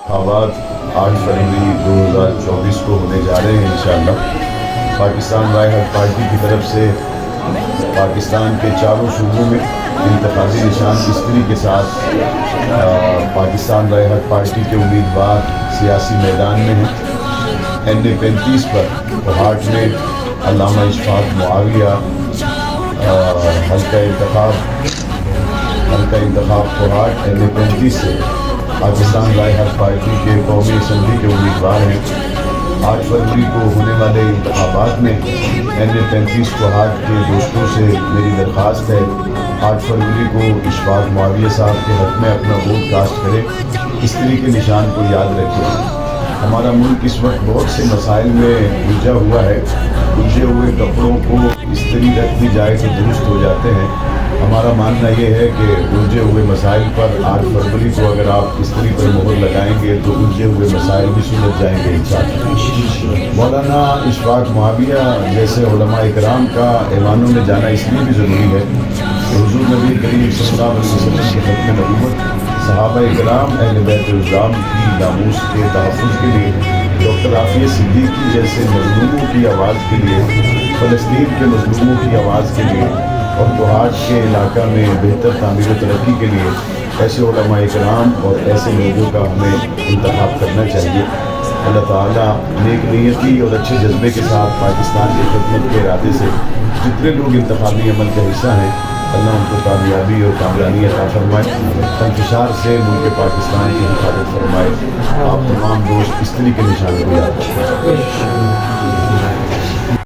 انتخابات 8 فروری 2024 کو ہونے جا رہے ہیں انشاءاللہ۔ پاکستان رائے حق پارٹی کی طرف سے پاکستان کے چاروں صوبوں میں انتخابی نشان استری کے ساتھ پاکستان رائے حق پارٹی کے امیدوار سیاسی میدان میں ہیں۔ NA-35 پر کوہاٹ میں علامہ اشفاق معاویہ حلقہ انتخاب کوہاٹ NA-35 سے پاکستان رائے حق پارٹی کے قومی اسمبلی کے امیدوار ہیں۔ 8 فروری کو ہونے والے انتخابات میں NA-35 کوہاٹ کے دوستوں سے میری درخواست ہے 8 فروری کو اشفاق معاویہ صاحب کے حق میں اپنا ووٹ کاسٹ کرے۔ استری کے نشان کو یاد رکھیں۔ ہمارا ملک اس وقت بہت سے مسائل میں الجھا ہوا ہے۔ الجھے ہوئے کپڑوں کو استری رکھ دی جائے تو درست ہو جاتے ہیں۔ ہمارا ماننا یہ ہے کہ الجھے ہوئے مسائل پر 8 فروری کو اگر آپ استری پر مہر لگائیں گے تو الجھے ہوئے مسائل بھی سلجھ جائیں گے انشاءاللہ۔ مولانا اشفاق معاویہ جیسے علماء اکرام کا ایوانوں میں جانا اس لیے بھی ضروری ہے کہ حضور نبی کریم صلی اللہ علیہ وسلم کے ختم نبوت، صحابہ اکرام اہل بیت الرام کی ناموس کے تحفظ کے لیے، ڈاکٹر عافیہ صدیقی جیسے مظلوموں کی آواز کے لیے، فلسطین کے مظلوموں کی آواز کے لیے اور کوہاٹ کے علاقہ میں بہتر تعمیر و ترقی کے لیے ایسے علماء اکرام اور ایسے لوگوں کا ہمیں انتخاب کرنا چاہیے۔ اللہ تعالیٰ نیک نیتی اور اچھے جذبے کے ساتھ پاکستان کی خدمت کے ارادے سے جتنے لوگ انتخابی عمل کا حصہ ہیں، اللہ ان کو کامیابی اور کامیابی عطا فرمائے، انتشار سے ملک پاکستان کی حفاظت فرمائے۔ آپ تمام دوست استری کے نشان کو یاد رکھیں۔